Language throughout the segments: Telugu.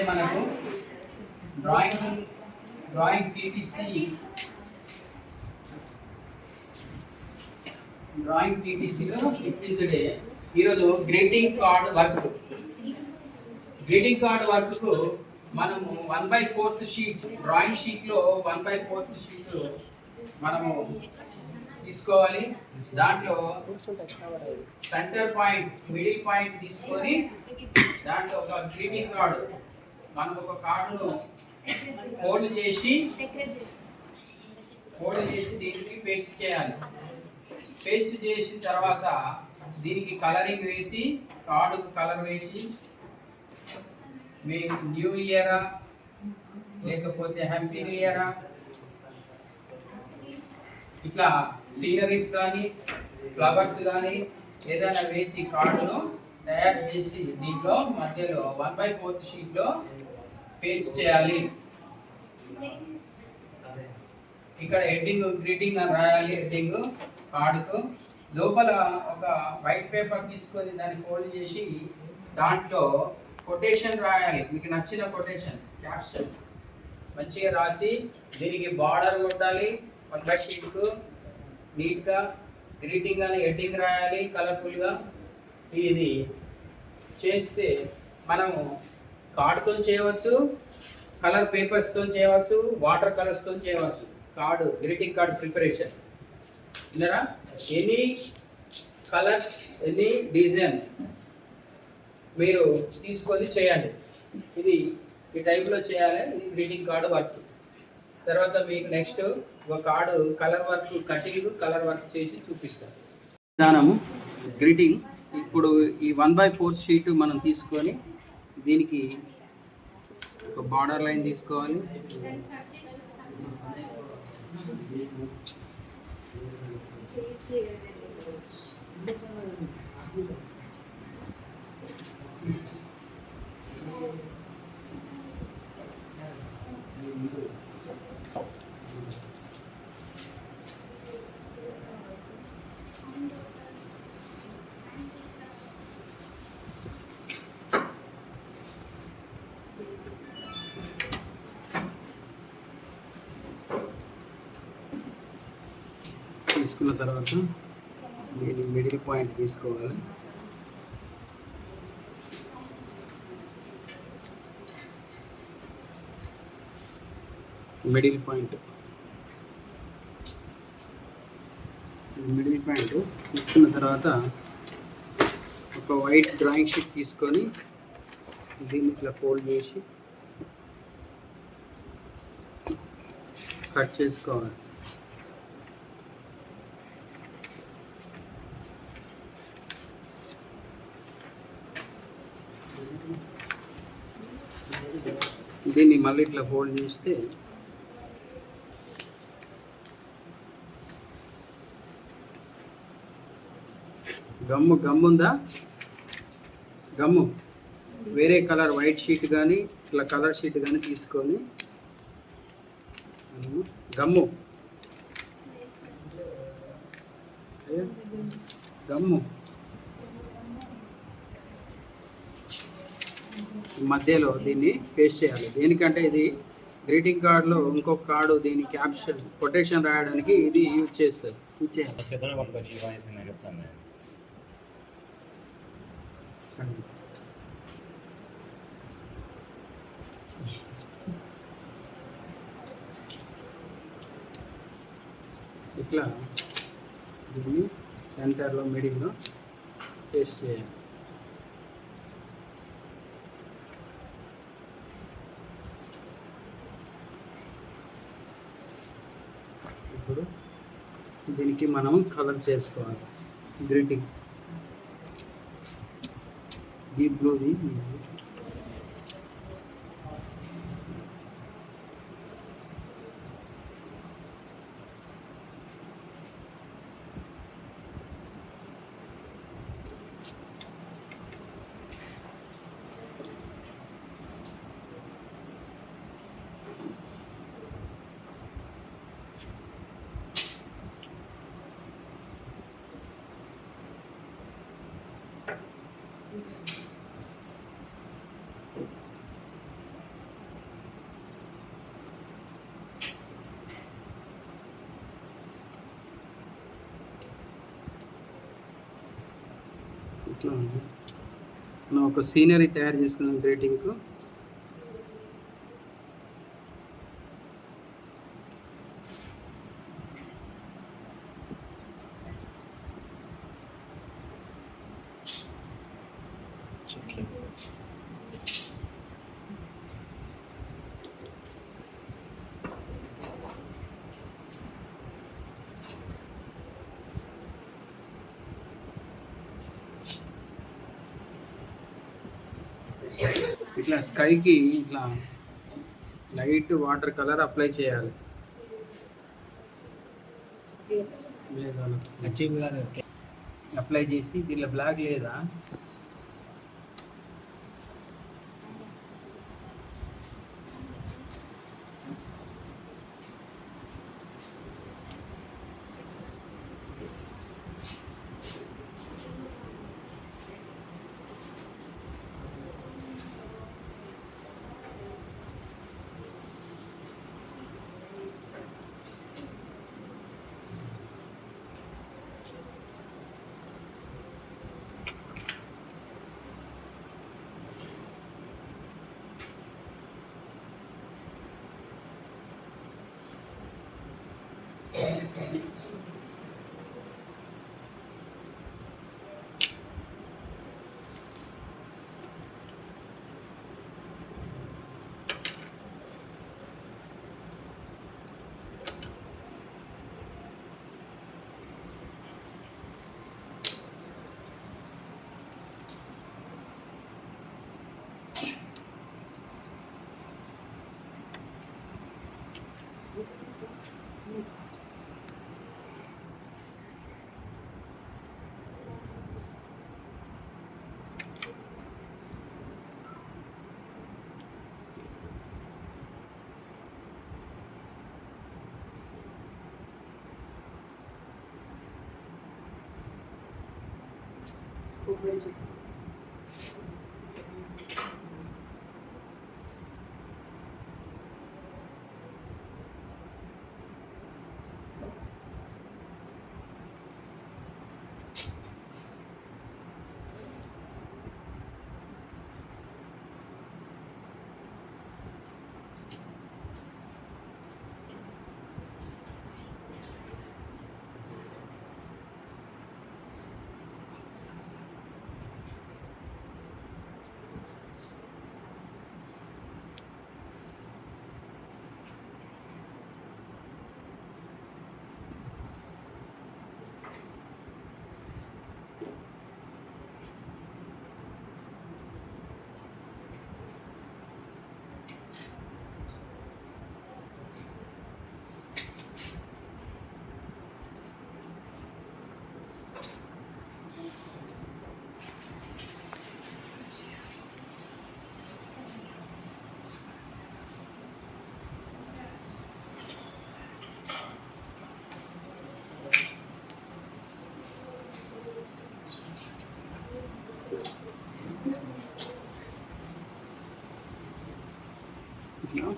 మనకు డ్రాయింగ్ డ్రాయింగ్ టీటీసీ టీటీసీలో ఇప్పించడే ఈరోజు గ్రీటింగ్ కార్డ్ వర్క్కు మనము 1/4 షీట్ డ్రాయింగ్ షీట్లో 1/4 షీట్ మనము తీసుకోవాలి. దాంట్లో సెంటర్ పాయింట్ మిడిల్ పాయింట్ తీసుకొని దాంట్లో ఒక గ్రీటింగ్ కార్డు మనం ఒక కార్డును ఫోల్డ్ చేసి దీనికి పేస్ట్ చేయాలి. పేస్ట్ చేసిన తర్వాత దీనికి కలరింగ్ వేసి కార్డుకు కలర్ వేసి మీ న్యూ ఇయరా లేకపోతే హ్యాపీ న్యూ ఇయరా ఇట్లా సీనరీస్ కానీ ఫ్లవర్స్ కానీ ఏదైనా వేసి కార్డును తయారు చేసి దీంట్లో మధ్యలో 1/4 షీట్లో పేస్ట్ చేయాలి. ఇక్కడ హెడ్డింగ్ గ్రీటింగ్ అని రాయాలి. హెడ్డింగ్ కార్డుకు లోపల ఒక వైట్ పేపర్ తీసుకొని దాన్ని ఫోల్డ్ చేసి దాంట్లో కొటేషన్ రాయాలి. మీకు నచ్చిన కొటేషన్ క్యాప్షన్ మంచిగా రాసి దీనికి బార్డర్ కొట్టాలి. 1/4 షీట్కు నీట్గా గ్రీటింగ్ అని హెడ్డింగ్ రాయాలి కలర్ఫుల్గా. ఇది చేస్తే మనము కార్డుతో చేయవచ్చు, కలర్ పేపర్స్తో చేయవచ్చు, వాటర్ కలర్స్తో చేయవచ్చు. కార్డు గ్రీటింగ్ కార్డు ప్రిపరేషన్ ఇందరా ఎనీ కలర్స్ ఎనీ డిజైన్ మీరు తీసుకొని చేయండి. ఇది ఈ టైప్లో చేయాలి. ఇది గ్రీటింగ్ కార్డు వర్క్. తర్వాత మీకు నెక్స్ట్ ఒక card colour work cutting colour work చేసి చూపిస్తాను. విధానము గ్రీటింగ్. ఇప్పుడు ఈ 1/4 షీట్ మనం తీసుకొని దీనికి ఒక బార్డర్ లైన్ తీసుకోవాలి. తీసుకున్న తర్వాత దీని మిడిల్ పాయింట్ తీసుకోవాలి. మిడిల్ పాయింట్ తీసుకున్న తర్వాత ఒక వైట్ డ్రాయింగ్ షీట్ తీసుకొని దీన్ని ఇట్లా ఫోల్డ్ చేసి కట్ చేసుకోవాలి. దీన్ని మళ్ళీ ఇట్లా ఫోల్డ్ చేస్తే గమ్ము ఉందా? గమ్ము వేరే కలర్ వైట్ షీట్ కానీ ఇట్లా కలర్ షీట్ కానీ తీసుకొని గమ్ము మధ్యలో దీన్ని పేస్ట్ చేయాలి. దేనికంటే ఇది గ్రీటింగ్ కార్డులో ఇంకొక కార్డు దీని క్యాప్షన్ కొటేషన్ రాయడానికి ఇది యూజ్ చేస్తారు. ఇట్లా దీన్ని సెంటర్లో మిడిల్లో పేస్ట్ చేయాలి. ఇప్పుడు దీనికి మనం కలర్ చేసుకోవాలి. గ్రీటింగ్ డీప్ బ్లూది ఇట్లా మనం ఒక సీనరీ తయారు చేసుకున్నాం గ్రీటింగ్కు. ఇట్లా స్కైకి ఇట్లా లైట్ వాటర్ కలర్ అప్లై చేయాలి. అప్లై చేసి దీనిలో బ్లాక్ లేదా ఇట్లా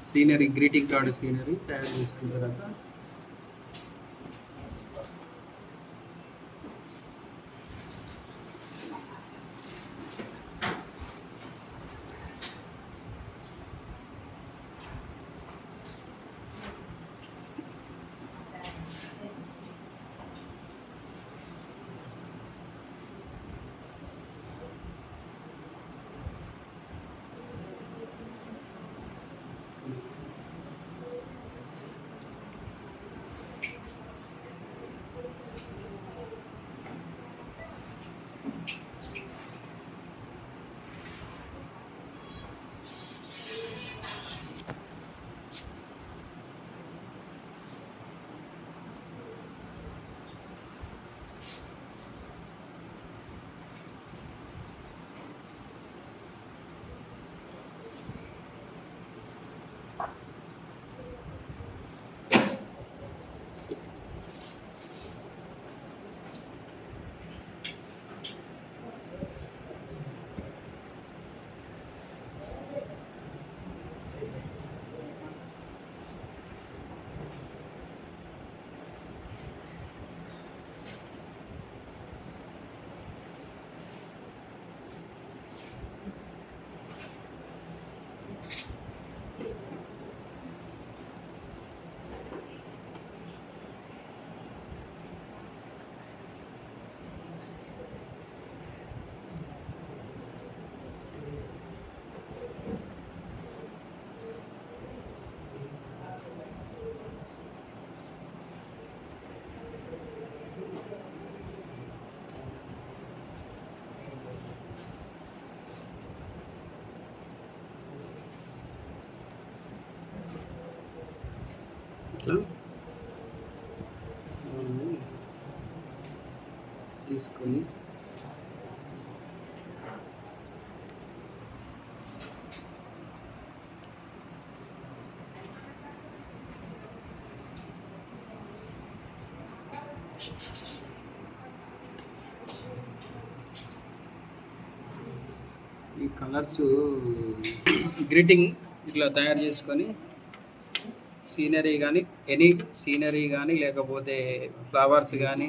సీనరీ గ్రీటింగ్ కార్డు సీనరీ తయారు చేసుకున్న తర్వాత ఇట్లా తీసుకొని ఈ కలర్స్ గ్రీటింగ్ ఇట్లా తయారు చేసుకొని సీనరీ కానీ ఎనీ సీనరీ కానీ లేకపోతే ఫ్లవర్స్ కానీ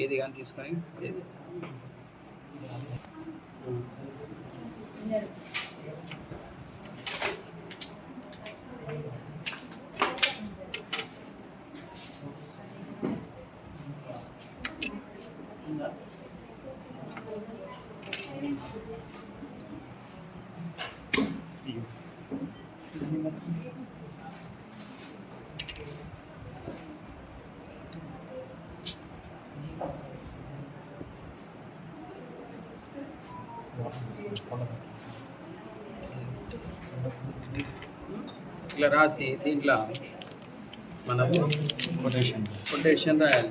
ఏది కానీ తీసుకొని ఇట్లా రాసి దీంట్లో మనం కొటేషన్ రాయాలి.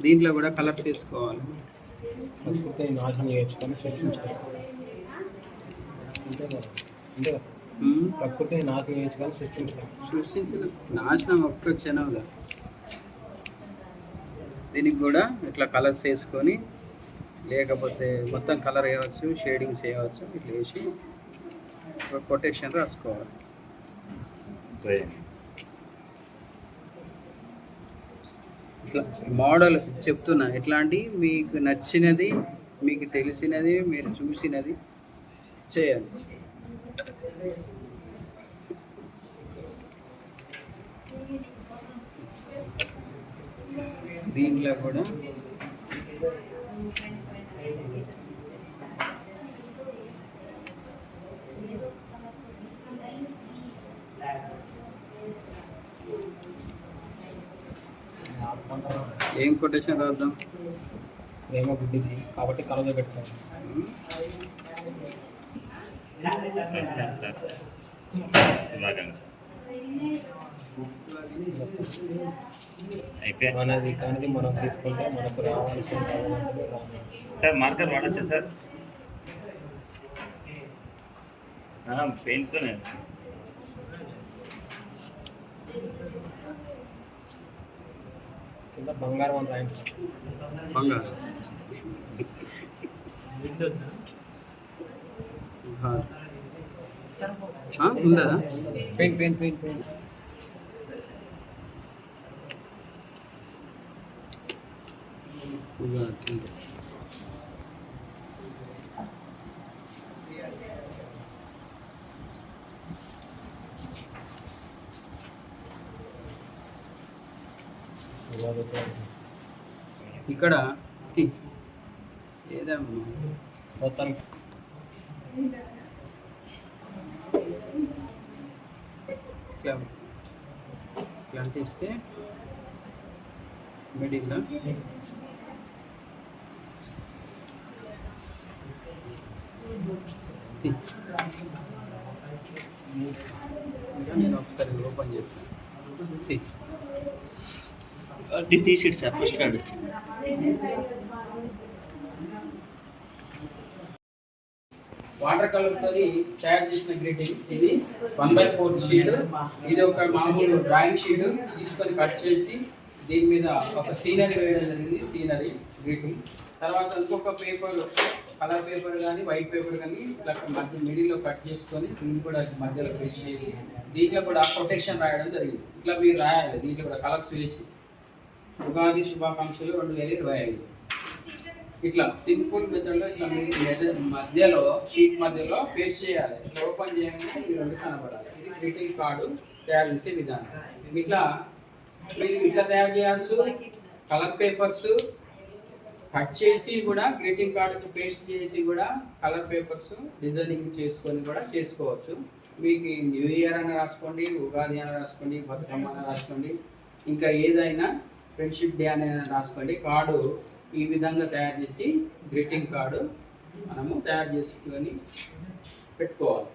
దీంట్లో కూడా కలర్స్ వేసుకోవాలి. ప్రకృతిని నాశనం చేయొచ్చుకొని సృష్టించుకోవాలి. ప్రకృతిని నాశనం చేయొచ్చుకొని సృష్టించడం నాశనం ఒక్క క్షణంలో. దీనికి కూడా ఇట్లా కలర్స్ వేసుకొని లేకపోతే మొత్తం కలర్ వేయవచ్చు, షేడింగ్స్ వేయవచ్చు. ఇట్లా వేసి ఒక కొటేషన్ రాసుకోవాలి. ఇట్లా మోడల్ చెప్తున్నా, ఎట్లాంటి మీకు నచ్చినది, మీకు తెలిసినది, మీరు చూసినది చేయాలి. దీంట్లో కూడా ఏం కొటేషన్ రాద్దాం? ప్రేమ గుడ్డిది కాబట్టి కలదో పెట్టుకోవాలి. మనది కానీ మనం తీసుకుంటే మనకు రావాల్సిన సార్ మార్కర్ వాడచ్చా సార్? పెయింట్తోనే కింద బంగారం అని రాయండి సార్. బంగారం ఉందా? పెయింట్ పెయింట్ పెయింట్ పెయింట్ ఇక్కడ ఏదమ్మా మొత్తానికి ఇట్లాంటి ఇస్తే మిడిల్లో నేను ఒకసారి ఓపెన్ చేస్తాను. తీసిడు సార్ ఫస్ట్ కార్డు వచ్చింది. వాటర్ కలర్ తో తయారు చేసిన గ్రీటింగ్. ఇది 1/4 షీట్. ఇది ఒక మామూలు డ్రాయింగ్ షీట్ తీసుకొని కట్ చేసి దీని మీద ఒక సీనరీ వేయడం జరిగింది. Scenery greeting. తర్వాత ఇంకొక పేపర్, కలర్ పేపర్ కానీ వైట్ పేపర్ కానీ ఇట్లా మధ్య మిడిల్లో కట్ చేసుకొని దీన్ని కూడా మధ్యలో పేస్ట్ చేసి దీంట్లో కూడా ప్రొటెక్షన్ రాయడం జరిగింది. ఇట్లా మీరు రాయాలి. దీంట్లో కూడా కలర్స్ వేసి ఉగాది శుభాకాంక్షలు 2025 ఇట్లా సింపుల్ మెథడ్లో ఇట్లా మీరు మధ్యలో షీట్ మధ్యలో పేస్ట్ చేయాలి. ఇట్లా ఓపెన్ చేయగానే ఈ రెండు కనబడాలి. ఇది గ్రీటింగ్ కార్డు తయారు చేసే విధానం. ఇట్లా మీరు ఇట్లా తయారు చేయాల్సి కలర్ పేపర్స్ కట్ చేసి కూడా గ్రీటింగ్ కార్డుకు పేస్ట్ చేసి కూడా కలర్ పేపర్స్ డిజైనింగ్ చేసుకొని కూడా చేసుకోవచ్చు. మీకు న్యూ ఇయర్ అని రాసుకోండి, ఉగాది అని రాసుకోండి, బతుకమ్మ అని రాసుకోండి, ఇంకా ఏదైనా ఫ్రెండ్షిప్ డే అని రాసుకోండి. కార్డు ఈ విధంగా తయారు చేసి గ్రీటింగ్ కార్డు మనము తయారు చేసుకొని పెట్టుకోవాలి.